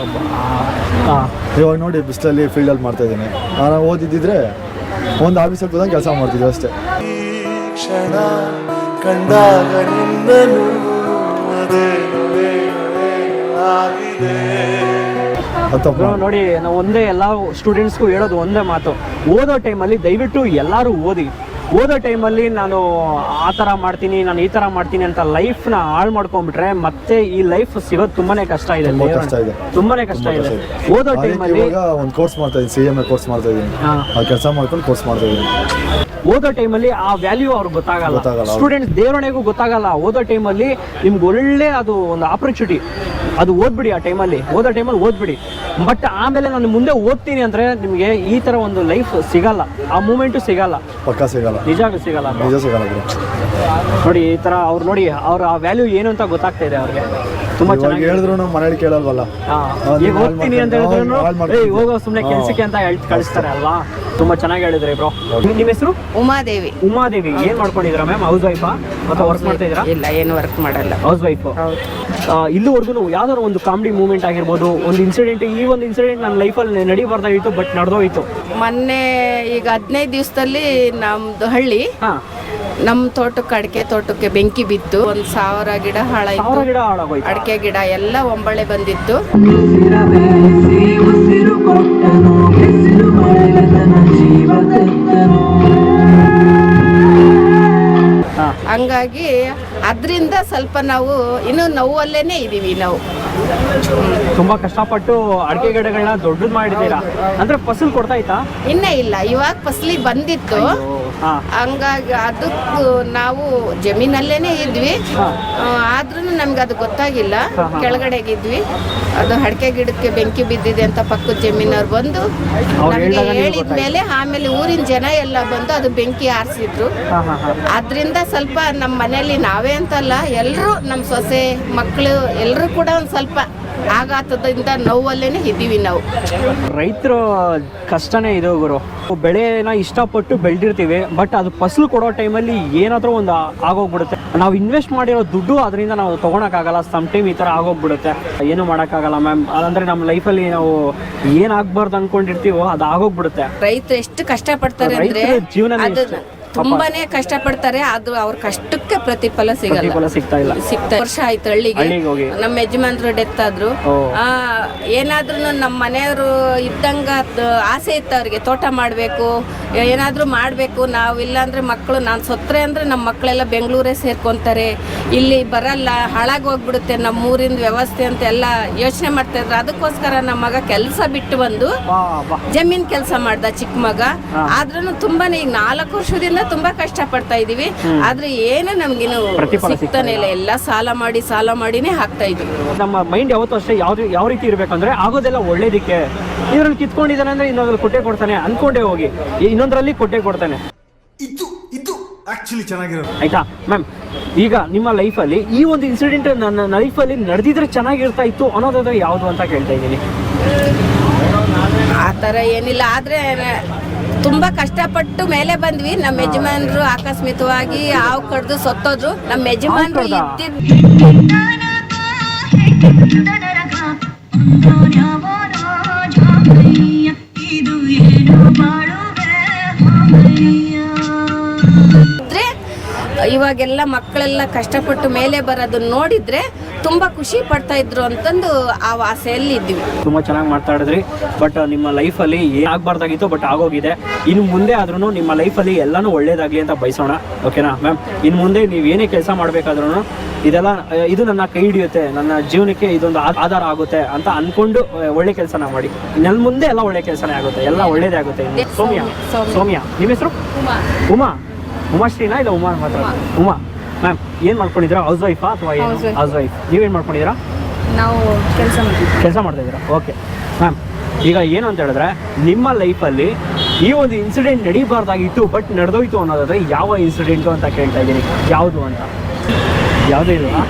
ಇವಾಗ ನೋಡಿ ಬಿಸಿಲಲ್ಲಿ ಫೀಲ್ಡಲ್ಲಿ ಮಾಡ್ತಾಯಿದ್ದೀನಿ. ನಾನು ಓದಿದ್ದಿದ್ರೆ ಒಂದು ಆಫೀಸಲ್ಲಿ ಕೂದಾಗ ಕೆಲಸ ಮಾಡ್ತಿದ್ದೆ ಅಷ್ಟೇ. ಕ್ಷಣ ಕಂಡಾಗ ನಿನ್ನನು ನೋಡಿ, ನಾವು ಒಂದೇ ಎಲ್ಲ ಸ್ಟೂಡೆಂಟ್ಸ್ಗೂ ಹೇಳೋದು ಒಂದೇ ಮಾತು, ಓದೋ ಟೈಮಲ್ಲಿ ದಯವಿಟ್ಟು ಎಲ್ಲರೂ ಓದೋ ಟೈಮಲ್ಲಿ ನಾನು ಆ ಥರ ಮಾಡ್ತೀನಿ, ನಾನು ಈ ಥರ ಮಾಡ್ತೀನಿ ಅಂತ ಲೈಫ್ನ ಹಾಳು ಮಾಡ್ಕೊಂಡ್ಬಿಟ್ರೆ ಮತ್ತೆ ಈ ಲೈಫ್ ಸಿಗೋದು ತುಂಬಾನೇ ಕಷ್ಟ ಇದೆ. ತುಂಬಾನೇ ಕಷ್ಟ ಇದೆ. ಓದೋ ಟೈಮಲ್ಲಿ ಒಂದು ಕೋರ್ಸ್ ಮಾಡ್ತಾ ಇದ್ದೀನಿ, CMA ಕೋರ್ಸ್ ಮಾಡ್ತಾ ಇದ್ದೀನಿ. ಆ ಕೆಲಸ ಮಾಡ್ಕೊಂಡು ಕೋರ್ಸ್ ಮಾಡ್ತಾ ಇದ್ದೀನಿ. ಓದೋ ಟೈಮಲ್ಲಿ ಆ ವ್ಯಾಲ್ಯೂ ಅವ್ರಿಗೆ ಗೊತ್ತಾಗಲ್ಲ. ಸ್ಟೂಡೆಂಟ್ಸ್ ದೇವರಣೆಗೂ ಗೊತ್ತಾಗಲ್ಲ. ಓದೋ ಟೈಮಲ್ಲಿ ನಿಮ್ಗೆ ಒಳ್ಳೆ ಅದು ಒಂದು ಆಪರ್ಚುನಿಟಿ, ಅದು ಓದ್ಬಿಡಿ. ಆ ಟೈಮಲ್ಲಿ ಓದೋ ಟೈಮಲ್ಲಿ ಓದ್ಬಿಡಿ. ಬಟ್ ಆಮೇಲೆ ನಾನು ಮುಂದೆ ಓದ್ತೀನಿ ಅಂದರೆ ನಿಮಗೆ ಈ ಥರ ಒಂದು ಲೈಫ್ ಸಿಗಲ್ಲ, ಆ ಮೂಮೆಂಟು ಸಿಗಲ್ಲ. ಪಕ್ಕ ಸಿಗಲ್ಲ, ನಿಜ ಸಿಗಲ್ಲ. ನೋಡಿ ಈ ಥರ ಅವ್ರು ನೋಡಿ ಅವ್ರ ಆ ವ್ಯಾಲ್ಯೂ ಏನು ಅಂತ ಗೊತ್ತಾಗ್ತಾ ಇದೆ ಅವ್ರಿಗೆ. ತುಂಬಾ ಚೆನ್ನಾಗಿ ಹೇಳಿದ್ರು ಮನೇಲಿ ಕೇಳಲ್ವಲ್ಲ. ಈಗ ಹೋಗ್ತೀನಿ ಅಂತ ಹೇಳಿದ್ರು ಹೋಗೋ ಸುಮ್ಮನೆ ಕೆಲ್ಸಕ್ಕೆ ಅಂತ ಕಳಿಸ್ತಾರೆ ಅಲ್ವಾ. ತುಂಬಾ ಚೆನ್ನಾಗಿ ಹೇಳಿದ್ರಿ ಬ್ರೋ. ನಿಮ್ಮ ಹೆಸರು? ಉಮಾದೇವಿ. ಉಮಾದೇವಿ. ಏನ್ ಮಾಡ್ಕೊಂಡಿದ್ದೀರಾ ಮ್ಯಾಮ್? ಹೌಸ್ ವೈಫಾ ಅಥವಾ ವರ್ಕ್ ಮಾಡ್ತಾ ಇದ್ದೀರಾ? ಇಲ್ಲ, ಏನು ವರ್ಕ್ ಮಾಡಲ್ಲ. House wife. ಇಲ್ಲಿವರೆಗೂ ಯಾವ್ದಾದ್ರು ಒಂದು ಕಾಮಿಡಿ ಮೂಮೆಂಟ್ ಆಗಿರ್ಬೋದು, ಒಂದು ಇನ್ಸಿಡೆಂಟ್, ಈ ಒಂದು ಇನ್ಸಿಡೆಂಟ್ ನನ್ನ ಲೈಫಲ್ಲಿ ನಡೀಬಾರ್ದಾಗಿತ್ತು ಬಟ್ ನಡೆದೋಯ್ತು. ಮೊನ್ನೆ ಈಗ 15 ದಿವಸದಲ್ಲಿ ನಮ್ದು ಹಳ್ಳಿ, ನಮ್ಮ ಅಡಿಕೆ ತೋಟಕ್ಕೆ ಬೆಂಕಿ ಬಿತ್ತು. 1,000 ಗಿಡ ಹಾಳಾಯ್ತು. ಅಡಿಕೆ ಗಿಡ ಎಲ್ಲ ಒಂಬಳೆ ಬಂದಿತ್ತು. ಹಂಗಾಗಿ ಅದರಿಂದ ಸ್ವಲ್ಪ ನಾವು ಇನ್ನು ನೋವಲ್ಲೇನೆ ಇದೀವಿ. ನಾವು ತುಂಬಾ ಕಷ್ಟಪಟ್ಟು ಅಡಿಕೆ ಗಿಡಗಳನ್ನ ದೊಡ್ಡದು ಮಾಡಿದ್ದೀರಾ. ಅಂದ್ರೆ ಫಸಲ್ ಕೊಡ್ತಾ ಇತ್ತಾ? ಇನ್ನ ಇಲ್ಲ, ಇವಾಗ ಫಸಲಿ ಬಂದಿತ್ತು. ಹಂಗಾಗಿ ಅದಕ್ಕೂ ನಾವು ಜಮೀನಲ್ಲೇನೆ ಇದ್ವಿ. ಆದ್ರೂ ನಮ್ಗೆ ಅದು ಗೊತ್ತಾಗಿಲ್ಲ. ಕೆಳಗಡೆಗಿದ್ವಿ. ಅದು ಅಡಿಕೆ ಗಿಡಕ್ಕೆ ಬೆಂಕಿ ಬಿದ್ದಿದೆ ಅಂತ ಪಕ್ಕದ ಜಮೀನವ್ರು ಬಂದು ನಮ್ಗೆ ಹೇಳಿದ್ಮೇಲೆ ಆಮೇಲೆ ಊರಿನ ಜನ ಎಲ್ಲ ಬಂದು ಅದು ಬೆಂಕಿ ಆರಿಸಿದ್ರು. ಆದ್ರಿಂದ ಸ್ವಲ್ಪ ನಮ್ಮ ಮನೆಯಲ್ಲಿ ನಾವೇ ಅಂತಲ್ಲ, ಎಲ್ಲರೂ ನಮ್ಮ ಸೊಸೆ ಮಕ್ಕಳು ಎಲ್ಲರೂ ಕೂಡ ಒಂದು ಸ್ವಲ್ಪ ಆಘಾತದಿಂದ ನೋವಲ್ಲೇನೆ ಇದ್ದೀವಿ ನಾವು. ರೈತರ ಕಷ್ಟನೇ ಇದು ಗುರು. ಬೆಳೆನ ಇಷ್ಟಪಟ್ಟು ಬೆಳೆದಿರ್ತೀವಿ, ಬಟ್ ಅದು ಫಸಲು ಕೊಡೋ ಟೈಮಲ್ಲಿ ಏನಾದರೂ ಒಂದು ಆಗೋಗ್ಬಿಡುತ್ತೆ. ನಾವು ಇನ್ವೆಸ್ಟ್ ಮಾಡಿರೋ ದುಡ್ಡು ಅದರಿಂದ ನಾವು ತೊಗೊಳಕ್ಕಾಗಲ್ಲ. ಸಮ್ ಟೈಮ್ ಈ ಥರ ಆಗೋಗ್ಬಿಡುತ್ತೆ. ಏನು ಮಾಡೋಕ್ಕಾಗಲ್ಲ ಮ್ಯಾಮ್. ಅದಂದರೆ ನಮ್ಮ ಲೈಫಲ್ಲಿ ನಾವು ಏನಾಗಬಾರ್ದು ಅಂದ್ಕೊಂಡಿರ್ತೀವೋ ಅದು ಆಗೋಗ್ಬಿಡುತ್ತೆ. ರೈತರು ಎಷ್ಟು ಕಷ್ಟಪಡ್ತಾರೆ ಅಂದರೆ ಜೀವನ ತುಂಬಾನೇ ಕಷ್ಟಪಡ್ತಾರೆ. ಆದ್ರೂ ಅವ್ರ ಕಷ್ಟಕ್ಕೆ ಪ್ರತಿಫಲ ಸಿಗಲ್ಲ. ಸಿಗ್ತಾ ವರ್ಷ ಆಯ್ತು ಹಳ್ಳಿಗೆ. ನಮ್ಮ ಯಜಮಾನ್ರು ಡೆತ್ ಆದ್ರು. ಏನಾದ್ರೂ ನಮ್ಮ ಮನೆಯವರು ಇದ್ದಂಗ ಆಸೆ ಇತ್ತು ಅವ್ರಿಗೆ, ತೋಟ ಮಾಡ್ಬೇಕು, ಏನಾದ್ರೂ ಮಾಡ್ಬೇಕು. ನಾವು ಇಲ್ಲಾಂದ್ರೆ ಮಕ್ಕಳು, ನಾನು ಸೊತ್ರೆ ಅಂದ್ರೆ ನಮ್ಮ ಮಕ್ಕಳೆಲ್ಲ ಬೆಂಗಳೂರೇ ಸೇರ್ಕೊಂತಾರೆ, ಇಲ್ಲಿ ಬರಲ್ಲ, ಹಾಳಾಗಿ ಹೋಗ್ಬಿಡುತ್ತೆ ನಮ್ಮ ಊರಿನ ವ್ಯವಸ್ಥೆ ಅಂತ ಎಲ್ಲ ಯೋಚನೆ ಮಾಡ್ತಾ ಇದ್ರು. ಅದಕ್ಕೋಸ್ಕರ ನಮ್ಮ ಮಗ ಕೆಲಸ ಬಿಟ್ಟು ಬಂದು ಜಮೀನ್ ಕೆಲಸ ಮಾಡ್ದ, ಚಿಕ್ಕ ಮಗ. ಆದ್ರೂ ತುಂಬಾನೇ ಈಗ 4 ವರ್ಷದಿಂದ ತುಂಬಾ ಕಷ್ಟ ಪಡ್ತಾ ಇದೀವಿ. ಆದ್ರೆ ಏನು ನಮ್ಗಿನ್ನು ಸಿಗ್ತಾನೆ ಇಲ್ಲ. ಎಲ್ಲ ಸಾಲ ಮಾಡಿನೇ ಹಾಕ್ತಾ ಇದೀವಿ. ನಮ್ಮ ಮೈಂಡ್ ಯಾವತ್ತೂ ಅಷ್ಟೇ ಯಾವ ರೀತಿ ಇರ್ಬೇಕಂದ್ರೆ ಆಗೋದೆಲ್ಲ ಒಳ್ಳೇದಕ್ಕೆ. ಇದ್ರಲ್ಲಿ ಕಿತ್ಕೊಂಡಿದ್ದಾನೆ ಅಂದ್ರೆ ಇನ್ನೊಂದ್ರಲ್ಲಿ ಕೊಟ್ಟೆ ಕೊಡ್ತಾನೆ ಅನ್ಕೊಂಡೇ ಹೋಗಿ, ಇನ್ನೊಂದ್ರಲ್ಲಿ ಕೊಟ್ಟೆ ಕೊಡ್ತಾನೆ. ಇದು ಆಕ್ಚುಲಿ ಚೆನ್ನಾಗಿರೋದು. ಆಯ್ತಾ ಮ್ಯಾಮ್? ಈಗ ನಿಮ್ಮ ಲೈಫಲ್ಲಿ ಈ ಒಂದು ಇನ್ಸಿಡೆಂಟ್ ನನ್ನ ಲೈಫಲ್ಲಿ ನಡೆದಿದ್ರೆ ಚೆನ್ನಾಗಿರ್ತಾ ಇತ್ತು ಅನ್ನೋದಾದ್ರೆ ಯಾವುದು ಅಂತ ಕೇಳ್ತಾ ಇದ್ದೀನಿ. ಆ ಥರ ಏನಿಲ್ಲ. ಆದ್ರೆ ತುಂಬಾ ಕಷ್ಟಪಟ್ಟು ಮೇಲೆ ಬಂದ್ವಿ. ನಮ್ಮ ಯಜಮಾನ್ರು ಆಕಸ್ಮಿಕವಾಗಿ ಹಾವು ಕಡ್ದು ಸತ್ತೋದ್ರು. ನಮ್ಮ ಯಜಮಾನ್ರು ಇವಾಗೆಲ್ಲ ಮಕ್ಕಳೆಲ್ಲ ಕಷ್ಟಪಟ್ಟು ಮೇಲೆ ಬರೋದನ್ನ ನೋಡಿದ್ರೆ ತುಂಬ ಖುಷಿ ಪಡ್ತಾ ಇದ್ರು ಅಂತಂದು ಆ ಆಸೆಯಲ್ಲಿ ಇದ್ವಿ. ತುಂಬ ಚೆನ್ನಾಗಿ ಮಾತಾಡಿದ್ರಿ. ಬಟ್ ನಿಮ್ಮ ಲೈಫಲ್ಲಿ ಏನಾಗಬಾರ್ದಾಗಿತ್ತು ಬಟ್ ಆಗೋಗಿದೆ. ಇನ್ನು ಮುಂದೆ ಆದ್ರೂ ನಿಮ್ಮ ಲೈಫಲ್ಲಿ ಎಲ್ಲನೂ ಒಳ್ಳೇದಾಗಲಿ ಅಂತ ಬಯಸೋಣ. ಓಕೆನಾ ಮ್ಯಾಮ್? ಇನ್ನು ಮುಂದೆ ನೀವು ಏನೇ ಕೆಲಸ ಮಾಡಬೇಕಾದ್ರೂ ಇದೆಲ್ಲ ಇದು ನನ್ನ ಕೈ ಹಿಡಿಯುತ್ತೆ, ನನ್ನ ಜೀವನಕ್ಕೆ ಇದೊಂದು ಆಧಾರ ಆಗುತ್ತೆ ಅಂತ ಅಂದ್ಕೊಂಡು ಒಳ್ಳೆ ಕೆಲಸನ ಮಾಡಿ. ನನ್ನ ಮುಂದೆ ಎಲ್ಲ ಒಳ್ಳೆ ಕೆಲಸನೇ ಆಗುತ್ತೆ, ಎಲ್ಲ ಒಳ್ಳೇದೇ ಆಗುತ್ತೆ. ಸೌಮ್ಯ ನಿಮ್ಮ ಹೆಸರು? ಉಮಾಶ್ರೀನಾ ಇಲ್ಲ ಉಮಾ ಮಾತ್ರ? ಉಮಾ ಮ್ಯಾಮ್ ಏನು ಮಾಡ್ಕೊಂಡಿದ್ದೀರಾ? ಹೌಸ್ ವೈಫಾ ಅಥವಾ ಏನು? House wife. ನೀವೇನು ಮಾಡ್ಕೊಂಡಿದ್ದೀರಾ? ನಾವು ಕೆಲಸ ಮಾಡ್ತಾ ಇದ್ದೀರಾ? ಓಕೆ ಮ್ಯಾಮ್, ಈಗ ಏನು ಅಂತ ಹೇಳಿದ್ರೆ ನಿಮ್ಮ ಲೈಫಲ್ಲಿ ಈ ಒಂದು ಇನ್ಸಿಡೆಂಟ್ ನಡೀಬಾರ್ದಾಗಿತ್ತು ಬಟ್ ನಡೆದೋಯ್ತು ಅನ್ನೋದಾದ್ರೆ ಯಾವ ಇನ್ಸಿಡೆಂಟು ಅಂತ ಕೇಳ್ತಾ ಇದ್ದೀನಿ. ಯಾವುದು ಅಂತ? ಯಾವುದೇ ಇಲ್ವಾ?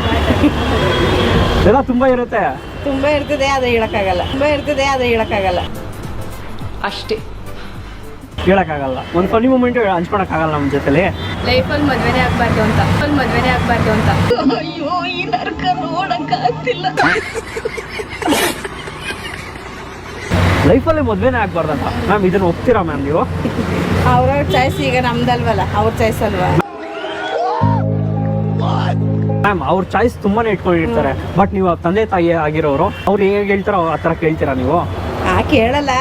ಎಲ್ಲ ತುಂಬ ಇರುತ್ತೆ. ತುಂಬ ಇರ್ತದೆ, ಅದು ಹೇಳಕ್ಕಾಗಲ್ಲ. ಅಷ್ಟೇ ಹೇಳೋಕ್ಕಾಗಲ್ಲ. ಒಂದು ಫನಿ ಮೂಮೆಂಟ್ ಹಂಚ್ಕೊಳಕ್ಕಾಗಲ್ಲ ನಮ್ಮ ಜೊತೆಲಿ. ಲೈಫಲ್ಲಿ ಮದ್ವೆನೇ ಆಗ್ಬಾರ್ದು ಅಂತ. ಲೈಫಲ್ಲಿ ಮದುವೆನೇ ಆಗ್ಬಾರ್ದಂತ ಮ್ಯಾಮ್, ಇದನ್ನು ಒಪ್ತೀರಾ ಮ್ಯಾಮ್ ನೀವು? ಅವ್ರ ಚಾಯ್ಸ್ ಈಗ ನಮ್ದಲ್ವಲ್ಲ, ಅವ್ರ ಚಾಯ್ಸ್ ಅಲ್ವಾ ಮ್ಯಾಮ್? ಅವ್ರ ಚಾಯ್ಸ್ ತುಂಬಾನೇ ಇಟ್ಕೊಂಡಿರ್ತಾರೆ. ಬಟ್ ನೀವು ತಂದೆ ತಾಯಿ ಆಗಿರೋರು, ಅವ್ರು ಹೇಗೆ ಹೇಳ್ತಾರೋ ಆ ಥರ ಕೇಳ್ತೀರಾ ನೀವು? ಕೇಳಲ್ಲ.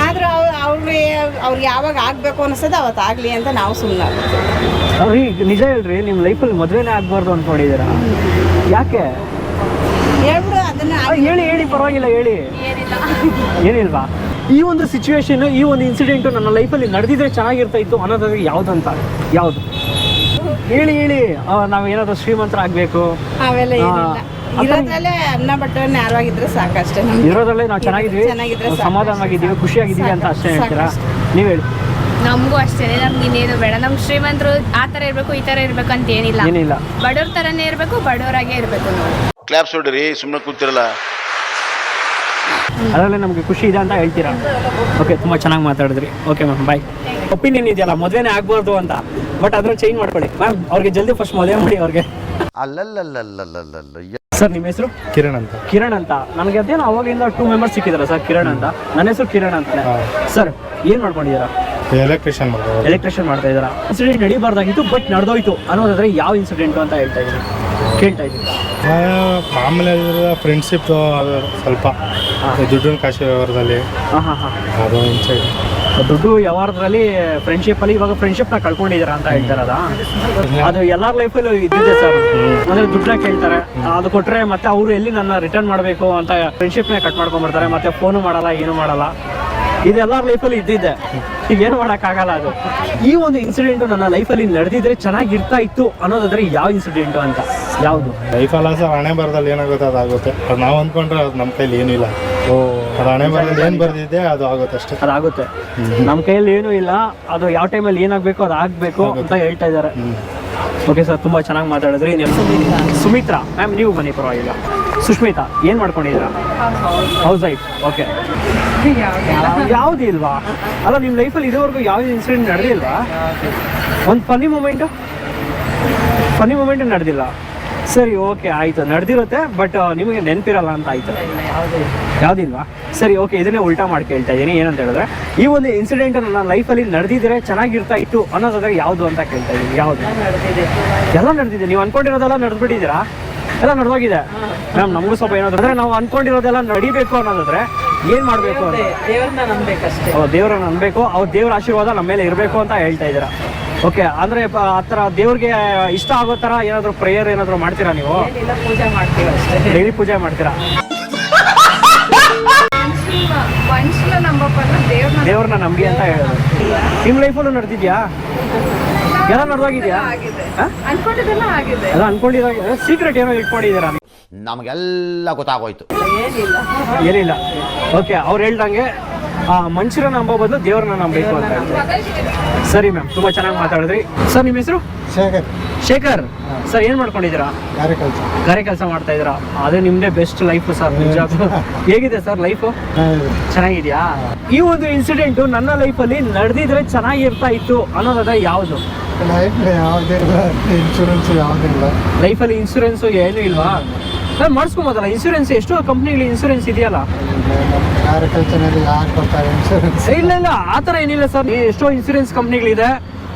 ಆದ್ರೂ ಅವ್ರಿಗೆ ಯಾವಾಗ ಆಗ್ಬೇಕು ಅನ್ಸದ ಅವತ್ತು ಆಗ್ಲಿ ಅಂತ ನಾವು ಸುಮ್ಮನೆ. ನಿಜ ಹೇಳ್ರಿ, ನಿಮ್ಮ ಲೈಫಲ್ಲಿ ಮದುವೆನೇ ಆಗ್ಬಾರ್ದು ಅನ್ಕೊಂಡಿದ್ದೀರಾ? ಯಾಕೆ? ಹೇಳ್ಬಿಡು ಅದನ್ನ. ಹೇಳಿ ಪರವಾಗಿಲ್ಲ, ಹೇಳಿ. ಏನಿಲ್ವಾ? ಈ ಒಂದು ಸಿಚುವೇಶನ್, ಈ ಒಂದು ಇನ್ಸಿಡೆಂಟು ನನ್ನ ಲೈಫಲ್ಲಿ ನಡೆದಿದ್ರೆ ಚೆನ್ನಾಗಿರ್ತಾ ಇತ್ತು ಅನ್ನೋದಾದ್ರೆ ಯಾವ್ದಂತ? ಯಾವುದು ಹೇಳಿ. ನಾವೇನಾದ್ರೂ ಶ್ರೀಮಂತರ ಆಗ್ಬೇಕು, ಅವೆಲ್ಲ ಏನಿಲ್ಲ. ಇರೋದ್ರಲ್ಲೇ ಅನ್ನ ಬಟ್ಟೆ ನ್ಯಾರವಾಗಿದ್ರೆ ಸಾಕಷ್ಟೇ. ಇರೋದ್ರಲ್ಲೇ ನಾವು ಚೆನ್ನಾಗಿದ್ವಿ, ಸಮಾಧಾನವಾಗಿದ್ದೀವಿ, ಖುಷಿಯಾಗಿದ್ದೀವಿ ಅಂತ ಅಷ್ಟೇ ಹೇಳ್ತೀರಾ? ನೀವು ಹೇಳಿ. ನಮಗೂ ಅಷ್ಟೇ, ನಮ್ಗೆ ಇನ್ನೇನು ಬೇಡ. ನಮ್ ಶ್ರೀಮಂತರು ಆ ಥರ ಇರಬೇಕು ಈ ಥರ ಇರಬೇಕು ಅಂತ ಏನಿಲ್ಲ. ಬಡವ್ರ ಥರನೇ ಇರಬೇಕು, ಬಡವರಾಗೇ ಇರಬೇಕು. ಕ್ಲಾಪ್ಸ್ ಹೊಡ್ರಿ, ಸುಮ್ಮನೆ ಕೂತಿರಲ್ಲ. ಅದರಲ್ಲೇ ನಮಗೆ ಖುಷಿ ಇದೆ ಅಂತ ಹೇಳ್ತೀರಾ? ಓಕೆ, ತುಂಬ ಚೆನ್ನಾಗಿ ಮಾತಾಡಿದ್ರಿ. ಓಕೆ ಮ್ಯಾಮ್, ಬಾಯ್. ಒಪಿನಿಯನ್ ಇದೆಯಲ್ಲ ಮದುವೆನೇ ಆಗ್ಬಾರ್ದು ಅಂತ, ಬಟ್ ಅದನ್ನ ಚೇಂಜ್ ಮಾಡ್ಕೊಳ್ಳಿ ಮ್ಯಾಮ್. ಅವ್ರಿಗೆ ಜಲ್ದಿ ಫಸ್ಟ್ ಮದುವೆ ಮಾಡಿ ಅವ್ರಿಗೆ. ಸರ್ ನಿಮ್ಮ ಹೆಸರು? ಕಿರಣ್ ಅಂತ. ನನಗೆ ಅದೇನೋ ಅವಾಗಿಂದ 2 ಮೆಂಬರ್ಸ್ ಸಿಕ್ಕಿದಾರ ಸರ್, ಕಿರಣ್ ಅಂತ. ನನ್ನ ಹೆಸರು ಕಿರಣ್ ಅಂತಾನೆ. ಸರ್ ಏನು ಮಾಡ್ಕೊಂಡಿದ್ದೀರಾ? ಎಲೆಕ್ಟ್ರಿಷಿಯನ್ ಮಾಡ್ತಾ ಇದ್ದೀರಾ. ಇನ್ಸಿಡೆಂಟ್ ನಡೀಬಾರ್ದಾಗಿತ್ತು ಬಟ್ ನಡೆದೋಯ್ತು ಅನ್ನೋದಾದ್ರೆ ಯಾವ ಇನ್ಸಿಡೆಂಟು ಅಂತ ಕೇಳ್ತಾ ಇದ್ದೀನಿ. ಮಾಮೂಲಿ ಫ್ರೆಂಡ್ಶಿಪ್ ಸ್ವಲ್ಪ ದುಡ್ಡಿನ ಕಾಶಿ ವ್ಯವಹಾರದಲ್ಲಿ. ಅದು ದುಡ್ಡು ವ್ಯವಹಾರದಲ್ಲಿ, ಫ್ರೆಂಡ್ಶಿಪ್ಪಲ್ಲಿ ಇವಾಗ ಫ್ರೆಂಡ್ಶಿಪ್ನ ಕಳ್ಕೊಂಡಿದ್ದೀರಾ ಅಂತ ಹೇಳ್ತಾರದ? ಅದು ಎಲ್ಲರ ಲೈಫಲ್ಲೂ ಇದ್ದಿದೆ ಸರ್. ಅಂದರೆ ದುಡ್ಡನ್ನ ಕೇಳ್ತಾರೆ, ಅದು ಕೊಟ್ಟರೆ ಮತ್ತೆ ಅವರು ಎಲ್ಲಿ ನನ್ನ ರಿಟರ್ನ್ ಮಾಡಬೇಕು ಅಂತ ಫ್ರೆಂಡ್ಶಿಪ್ನೇ ಕಟ್ ಮಾಡ್ಕೊಂಡ್ಬರ್ತಾರೆ, ಮತ್ತೆ ಫೋನು ಮಾಡಲ್ಲ, ಏನು ಮಾಡಲ್ಲ. ಇದು ಎಲ್ಲರ ಲೈಫಲ್ಲಿ ಇದ್ದಿದ್ದೆ, ಈಗ ಏನು ಮಾಡೋಕ್ಕಾಗಲ್ಲ. ಅದು ಈ ಒಂದು ಇನ್ಸಿಡೆಂಟು ನನ್ನ ಲೈಫಲ್ಲಿ ನಡೆದಿದ್ರೆ ಚೆನ್ನಾಗಿರ್ತಾ ಇತ್ತು ಅನ್ನೋದಾದ್ರೆ ಯಾವ ಇನ್ಸಿಡೆಂಟು ಅಂತ? ಯಾವುದು? ಲೈಫಲ್ಲ ಸರ್, ಹಣೆ ಬರದಲ್ಲಿ ಏನಾಗುತ್ತೆ ಅದಾಗುತ್ತೆ. ಅದು ನಾವು ಅಂದ್ಕೊಂಡ್ರೆ ಅದು ನಮ್ಮ ಕೈಲಿ ಏನೂ ಇಲ್ಲ. ಅದು ಹಣೆ ಬರದಲ್ಲಿ ಏನು ಬರ್ದಿದೆ ಅದು ಆಗುತ್ತೆ ಅಷ್ಟೇ. ಅದಾಗುತ್ತೆ, ನಮ್ಮ ಕೈಯಲ್ಲಿ ಏನೂ ಇಲ್ಲ. ಅದು ಯಾವ ಟೈಮಲ್ಲಿ ಏನಾಗಬೇಕು ಅದು ಆಗಬೇಕು ಅಂತ ಹೇಳ್ತಾ ಇದ್ದಾರೆ. ಓಕೆ ಸರ್, ತುಂಬ ಚೆನ್ನಾಗಿ ಮಾತಾಡಿದ್ರಿ. ಸುಮಿತ್ರಾ ಮ್ಯಾಮ್, ನೀವು ಬನ್ನಿ, ಪರವಾಗಿಲ್ಲ. ಸುಷ್ಮಿತಾ, ಏನು ಮಾಡ್ಕೊಂಡಿದ್ದೀರಾ? House wife. ಓಕೆ, ಯಾವುದು ಇಲ್ವಾ? ಅಲ್ಲ, ನಿಮ್ಮ ಲೈಫಲ್ಲಿ ಇದುವರೆಗೂ ಯಾವುದೇ ಇನ್ಸಿಡೆಂಟ್ ನಡೆದಿಲ್ವಾ? ಒಂದು ಫನಿ ಮೂಮೆಂಟು ನಡೆದಿಲ್ಲ? ಸರಿ, ಓಕೆ, ಆಯಿತು. ನಡೆದಿರುತ್ತೆ ಬಟ್ ನಿಮಗೆ ನೆನಪಿರಲ್ಲ ಅಂತ ಆಯಿತು. ಯಾವುದಿಲ್ವಾ? ಸರಿ, ಓಕೆ, ಇದನ್ನೇ ಉಲ್ಟಾ ಮಾಡಿ ಕೇಳ್ತಾ ಇದ್ದೀನಿ. ಏನಂತ ಹೇಳಿದ್ರೆ, ಈ ಒಂದು ಇನ್ಸಿಡೆಂಟ್ ನನ್ನ ಲೈಫಲ್ಲಿ ನಡೆದಿದ್ರೆ ಚೆನ್ನಾಗಿರ್ತಾ ಇತ್ತು ಅನ್ನೋದಾದ್ರೆ ಯಾವುದು ಅಂತ ಕೇಳ್ತಾ ಇದ್ದೀನಿ. ಯಾವುದು? ಎಲ್ಲ ನಡೆದಿದೆ. ನೀವು ಅಂದ್ಕೊಂಡಿರೋದೆಲ್ಲ ನಡೆದ್ಬಿಟ್ಟಿದ್ದೀರಾ? ಎಲ್ಲ ನಡೆದೋಗಿದೆ ಮ್ಯಾಮ್. ನಮಗೂ ಸ್ವಲ್ಪ ಏನಾದ್ರು ಅಂದರೆ ನಾವು ಅಂದ್ಕೊಂಡಿರೋದೆಲ್ಲ ನಡಿಬೇಕು ಅನ್ನೋದಾದ್ರೆ ಏನು ಮಾಡಬೇಕು ಅಂತ? ದೇವ್ರನ್ನ ನಂಬಬೇಕಷ್ಟೇ. ದೇವ್ರನ್ನ ನಂಬಬೇಕು, ಅವ್ರ ದೇವ್ರ ಆಶೀರ್ವಾದ ನಮ್ಮ ಮೇಲೆ ಇರಬೇಕು ಅಂತ ಹೇಳ್ತಾ ಇದ್ದೀರಾ? ಓಕೆ, ಅಂದರೆ ಆ ಥರ ದೇವ್ರಿಗೆ ಇಷ್ಟ ಆಗೋ ಥರ ಏನಾದರೂ ಪ್ರೇಯರ್ ಏನಾದರೂ ಮಾಡ್ತೀರಾ ನೀವು? ಪೂಜೆ ಮಾಡ್ತೀವಿ ಅಷ್ಟೇ. ಡೈಲಿ ಪೂಜೆ ಮಾಡ್ತೀರಾ? ದೇವ್ರನ್ನ ನಂಬಿ ಅಂತ ಹೇಳೋದು. ನಿಮ್ಮ ಲೈಫಲ್ಲೂ ನಡೆದಿದ್ಯಾ? ಎಲ್ಲ ನಡೆದೋಗಿದ್ಯಾ? ಎಲ್ಲ ಅನ್ಕೊಂಡಿರೋ ಸೀಕ್ರೆಟ್ ಏನೋ ಇಟ್ಕೊಂಡಿದ್ದೀರಾ? ನಮಗೆಲ್ಲ ಗೊತ್ತಾಗೋಯ್ತು. ಏನಿಲ್ಲ. ಓಕೆ, ಅವ್ರು ಹೇಳ್ದಂಗೆ ಮನುಷ್ಯರನ್ನ ನಂಬೋ ಬದಲು ದೇವ್ರನ್ನ ನಂಬಬೇಕು ಅಂತ ಹೇಳ್ತಾರೆ. ಸರಿ ಮ್ಯಾಮ್, ತುಂಬ ಚೆನ್ನಾಗಿ ಮಾತಾಡಿದ್ರಿ. ಸರ್ ನಿಮ್ಮ ಹೆಸರು? ಶೇಖರ್. ಸರ್ ಏನು ಮಾಡ್ಕೊಂಡಿದ್ದೀರಾ? ಗಾರೆ ಕೆಲಸ ಮಾಡ್ತಾ ಇದ್ದೀರಾ? ಅದೇ ನಿಮ್ಮದೇ ಬೆಸ್ಟ್ ಲೈಫು ಸರ್. ನಿಜ. ಹೇಗಿದೆ ಸರ್ ಲೈಫು? ಚೆನ್ನಾಗಿದೆಯಾ? ಈ ಒಂದು ಇನ್ಸಿಡೆಂಟು ನನ್ನ ಲೈಫಲ್ಲಿ ನಡೆದಿದ್ರೆ ಚೆನ್ನಾಗಿರ್ತಾ ಇತ್ತು ಅನ್ನೋದಾದ್ರೆ ಯಾವುದು? ಇನ್ಶೂರೆನ್ಸ್ ಯಾವುದಿಲ್ಲ. ಲೈಫಲ್ಲಿ ಇನ್ಶೂರೆನ್ಸು ಏನೂ ಇಲ್ವಾ? ನಾನು ಮಾಡಿಸ್ಕೊಬೋದಲ್ಲ ಇನ್ಶೂರೆನ್ಸ್? ಎಷ್ಟೋ ಕಂಪ್ನಿಗಳು ಇನ್ಶೂರೆನ್ಸ್ ಇದೆಯಲ್ಲ. ಯಾರು ಯಾರು ಕೊಡ್ತಾರೆ ಇನ್ಶೂರೆನ್ಸ್? ಇಲ್ಲ, ಆ ಥರ ಏನಿಲ್ಲ ಸರ್. ಎಷ್ಟೋ ಇನ್ಶೂರೆನ್ಸ್ ಕಂಪ್ನಿಗಳಿದೆ.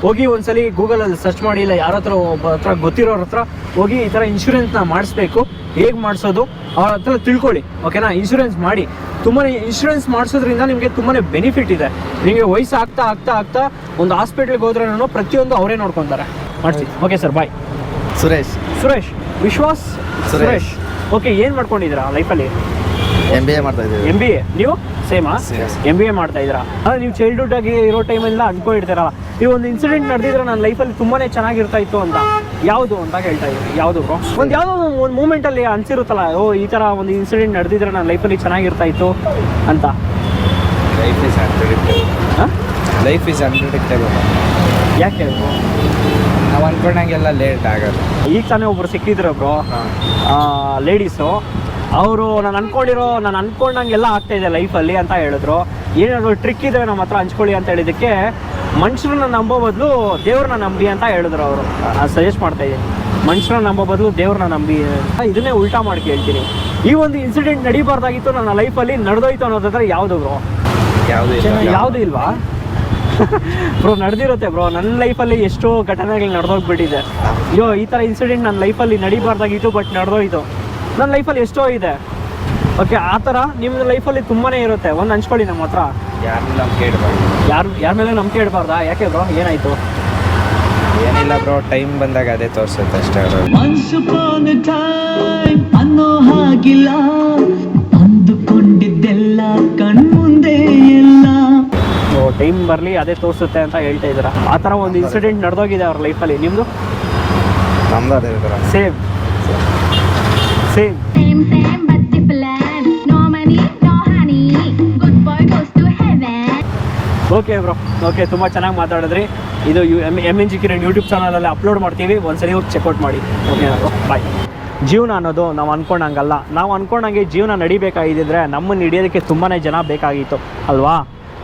ಹೋಗಿ ಒಂದ್ಸಲಿ ಗೂಗಲಲ್ಲಿ ಸರ್ಚ್ ಮಾಡಿ, ಇಲ್ಲ ಯಾರ ಹತ್ರ ಒಬ್ಬ ಹತ್ರ ಗೊತ್ತಿರೋರ ಹತ್ರ ಹೋಗಿ ಈ ಥರ ಇನ್ಶೂರೆನ್ಸ್ನ ಮಾಡಿಸ್ಬೇಕು, ಹೇಗೆ ಮಾಡಿಸೋದು ಅವ್ರ ಹತ್ರ ತಿಳ್ಕೊಳ್ಳಿ. ಓಕೆನಾ? ಇನ್ಶೂರೆನ್ಸ್ ಮಾಡಿ. ತುಂಬಾ ಇನ್ಶೂರೆನ್ಸ್ ಮಾಡಿಸೋದ್ರಿಂದ ನಿಮಗೆ ತುಂಬಾ ಬೆನಿಫಿಟ್ ಇದೆ. ನಿಮಗೆ ವಯಸ್ಸು ಆಗ್ತಾ ಆಗ್ತಾ ಆಗ್ತಾ ಒಂದು ಹಾಸ್ಪಿಟ್ಲಿಗೆ ಹೋದ್ರೂ ಪ್ರತಿಯೊಂದು ಅವರೇ ನೋಡ್ಕೊತಾರೆ. ಮಾಡಿಸಿ. ಓಕೆ ಸರ್, ಬಾಯ್. ಸುರೇಶ್ ವಿಶ್ವಾಸ್ ಸುರೇಶ್. ಓಕೆ, ಏನು ಮಾಡ್ಕೊಂಡಿದ್ದೀರಾ ಲೈಫಲ್ಲಿ? MBA ಮಾಡ್ತಾ ಇದ್ದೀವಿ. MBA. ನೀವು ಸೇಮಾ? MBA ಮಾಡ್ತಾ ಇದ್ದೀರಾ? ಅಂದರೆ ನೀವು ಚೈಲ್ಡ್ಹುಡ್ ಆಗಿ ಇರೋ ಟೈಮೆಲ್ಲ ಅನ್ಕೊಂಡಿರ್ತೀರಲ್ಲ, ಈ ಒಂದು ಇನ್ಸಿಡೆಂಟ್ ನಡೆದಿದ್ರೆ ನನ್ನ ಲೈಫಲ್ಲಿ ತುಂಬಾ ಚೆನ್ನಾಗಿರ್ತಾ ಇತ್ತು ಅಂತ, ಯಾವುದು ಅಂತ ಹೇಳ್ತಾ ಇದ್ದೀವಿ? ಯಾವುದು ಬ್ರೋ? ಯಾವುದೋ ಒಂದು ಮೂಮೆಂಟಲ್ಲಿ ಅನಿಸಿರುತ್ತಲ್ಲ, ಓ ಈ ಥರ ಒಂದು ಇನ್ಸಿಡೆಂಟ್ ನಡೆದಿದ್ರೆ ನನ್ನ ಲೈಫಲ್ಲಿ ಚೆನ್ನಾಗಿರ್ತಾ ಇತ್ತು ಅಂತ. Life is unpredictable. ಯಾಕೆ ಬ್ರೋ? ನಾವು ಅನ್ಕೊಂಡಂಗೆಲ್ಲ ಲೇಟ್ ಆಗೋದು. ಈಗ ತಾನೇ ಒಬ್ಬರು ಸಿಕ್ಕಿದ್ರು ಬ್ರೋ, ಲೇಡೀಸು. ಅವರು ನಾನು ಅನ್ಕೊಂಡಂಗೆಲ್ಲ ಆಗ್ತಾ ಇದೆ ಲೈಫಲ್ಲಿ ಅಂತ ಹೇಳಿದ್ರು. ಏನಾದ್ರು ಟ್ರಿಕ್ ಇದೆ ನಮ್ಮ ಹತ್ರ ಹಂಚ್ಕೊಳ್ಳಿ ಅಂತ ಹೇಳಿದ್ದಕ್ಕೆ, ಮನುಷ್ಯರನ್ನ ನಂಬೋ ಬದಲು ದೇವ್ರನ್ನ ನಂಬಿ ಅಂತ ಹೇಳಿದ್ರು ಅವರು. ಸಜೆಸ್ಟ್ ಮಾಡ್ತಾ ಇದ್ದೀನಿ, ಮನುಷ್ಯರನ್ನ ನಂಬೋ ಬದಲು ದೇವ್ರನ್ನ ನಂಬಿ. ಇದನ್ನೇ ಉಲ್ಟಾ ಮಾಡಿ ಕೇಳ್ತೀನಿ. ಈ ಒಂದು ಇನ್ಸಿಡೆಂಟ್ ನಡೀಬಾರ್ದಾಗಿತ್ತು ನನ್ನ ಲೈಫಲ್ಲಿ, ನಡೆದೋಯ್ತು ಅನ್ನೋದಾದ್ರೆ ಯಾವುದು ಬ್ರೋ? ಯಾವುದು ಇಲ್ವಾ ಬ್ರೋ? ನಡೆದಿರುತ್ತೆ ಬ್ರೋ. ನನ್ನ ಲೈಫಲ್ಲಿ ಎಷ್ಟೋ ಘಟನೆಗಳು ನಡೆದೋಗ್ಬಿಟ್ಟಿದೆ. ಅಯ್ಯೋ ಈ ಥರ ಇನ್ಸಿಡೆಂಟ್ ನನ್ನ ಲೈಫಲ್ಲಿ ನಡೀಬಾರ್ದಾಗಿತ್ತು, ಬಟ್ ನಡೆದೋಯ್ತು. ನನ್ನ ಲೈಫಲ್ಲಿ ಎಷ್ಟೋ ಇದೆ. ಓಕೆ, ಆ ಥರ ನಿಮ್ಮ ಲೈಫಲ್ಲಿ ತುಂಬಾ ಇರುತ್ತೆ. ಒಂದು ಹಂಚ್ಕೊಳ್ಳಿ ನಮ್ಮ ಹತ್ರ. ಯಾರ ಮೇಲೆ ನಂಬಿಕೆ ಇಡಬಾರ್ದಾ? ಯಾಕೆ ಬ್ರೋ, ಏನಾಯಿತು? ಏನಿಲ್ಲ ಬ್ರೋ, ಟೈಮ್ ಬಂದಾಗ ಅದೇ ತೋರಿಸುತ್ತೆ ಅಷ್ಟೇ. ಅನ್ನೋ ಹಾಗಿಲ್ಲ, ಅಂದುಕೊಂಡಿದ್ದೆಲ್ಲ ಕಣ್ಮುಂದೆ ಎಲ್ಲ. ಟೈಮ್ ಬರಲಿ ಅದೇ ತೋರಿಸುತ್ತೆ ಅಂತ ಹೇಳ್ತಾ ಇದ್ದೀರಾ. ಆ ಥರ ಒಂದು ಇನ್ಸಿಡೆಂಟ್ ನಡೆದೋಗಿದೆ ಅವ್ರ ಲೈಫಲ್ಲಿ. ನಿಮ್ಮದು? ನಮ್ದು ಅದೇ ಥರ. ಸೇಮ್. ಓಕೆ ಬ್ರೋ, ಓಕೆ, ತುಂಬ ಚೆನ್ನಾಗಿ ಮಾತಾಡಿದ್ರಿ. ಇದು MNG ಕಿರಣ್ ಯೂಟ್ಯೂಬ್ ಚಾನಲಲ್ಲಿ ಅಪ್ಲೋಡ್ ಮಾಡ್ತೀವಿ, ಒಂದ್ಸರಿ ಹೋಗಿ ಚೆಕ್ಔಟ್ ಮಾಡಿ. Okay bye. ಜೀವನ ಅನ್ನೋದು ನಾವು ಅಂದ್ಕೊಂಡಂಗಲ್ಲ. ನಾವು ಅಂದ್ಕೊಂಡಂಗೆ ಜೀವನ ನಡಿಬೇಕಾಗಿದ್ದರೆ ನಮ್ಮನ್ನು ಹಿಡಿಯೋದಕ್ಕೆ ತುಂಬಾ ಜನ ಬೇಕಾಗಿತ್ತು ಅಲ್ವಾ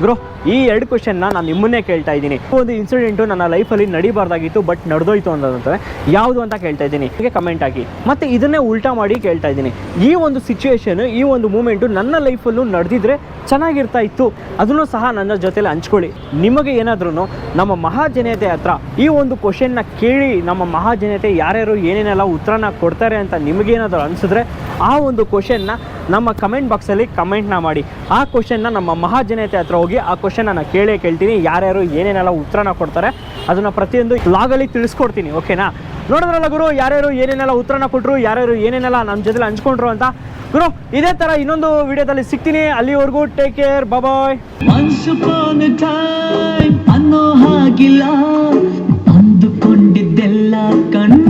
ಬ್ರೋ? ಈ 2 ಕ್ವಶನ್ನ ನಾನು ನಿಮ್ಮನ್ನೇ ಕೇಳ್ತಾ ಇದ್ದೀನಿ. ಒಂದು ಇನ್ಸಿಡೆಂಟು ನನ್ನ ಲೈಫಲ್ಲಿ ನಡಿಬಾರ್ದಾಗಿತ್ತು, ಬಟ್ ನಡೆದೋಯ್ತು ಅಂತಂದರೆ ಯಾವುದು ಅಂತ ಕೇಳ್ತಾ ಇದ್ದೀನಿ. ಹೀಗೆ ಕಮೆಂಟ್ ಹಾಕಿ. ಮತ್ತು ಇದನ್ನೇ ಉಲ್ಟಾ ಮಾಡಿ ಕೇಳ್ತಾ ಇದ್ದೀನಿ, ಈ ಒಂದು ಸಿಚುವೇಶನ್, ಈ ಒಂದು ಮೂಮೆಂಟು ನನ್ನ ಲೈಫಲ್ಲೂ ನಡೆದಿದ್ರೆ ಚೆನ್ನಾಗಿರ್ತಾ ಇತ್ತು, ಅದನ್ನು ಸಹ ನನ್ನ ಜೊತೆಲಿ ಹಂಚ್ಕೊಳ್ಳಿ. ನಿಮಗೆ ಏನಾದ್ರೂ ನಮ್ಮ ಮಹಾಜನತೆ ಹತ್ರ ಈ ಒಂದು ಕ್ವಶನ್ನ ಕೇಳಿ, ನಮ್ಮ ಮಹಾಜನತೆ ಯಾರ್ಯಾರು ಏನೇನೆಲ್ಲ ಉತ್ತರನ ಕೊಡ್ತಾರೆ ಅಂತ ನಿಮಗೇನಾದರೂ ಅನಿಸಿದ್ರೆ, ಆ ಒಂದು ಕ್ವಶನ್ನ ನಮ್ಮ ಕಮೆಂಟ್ ಬಾಕ್ಸಲ್ಲಿ ಕಮೆಂಟ್ನ ಮಾಡಿ. ಆ ಕ್ವಶನ್ನ ನಮ್ಮ ಮಹಾಜನತೆ ಹತ್ರ ಹೋಗಿ ಆ ಕ್ವಶನ್ನ ನಾನು ಕೇಳ್ತೀನಿ. ಯಾರ್ಯಾರು ಏನೇನೆಲ್ಲ ಉತ್ತರನ ಕೊಡ್ತಾರೆ ಅದನ್ನು ಪ್ರತಿಯೊಂದು ಲಾಗಲ್ಲಿ ತಿಳಿಸ್ಕೊಡ್ತೀನಿ. ಓಕೆನಾ? ನೋಡಿದ್ರಲ್ಲ ಗುರು, ಯಾರ್ಯಾರು ಏನೇನೆಲ್ಲ ಉತ್ತರನ ಕೊಟ್ಟರು, ಯಾರ್ಯಾರು ಏನೇನೆಲ್ಲ ನಮ್ಮ ಜೊತೆಲಿ ಹಂಚ್ಕೊಂಡ್ರು ಅಂತ. ಗುರು, ಇದೇ ಥರ ಇನ್ನೊಂದು ವಿಡಿಯೋದಲ್ಲಿ ಸಿಗ್ತೀನಿ. ಅಲ್ಲಿವರೆಗೂ ಟೇಕ್ ಕೇರ್, ಬಾಯ್. ಅನ್ನೋ ಹಾಗಿಲ್ಲ, ಅಂದುಕೊಂಡಿದ್ದೆಲ್ಲ ಕಣ್ಣು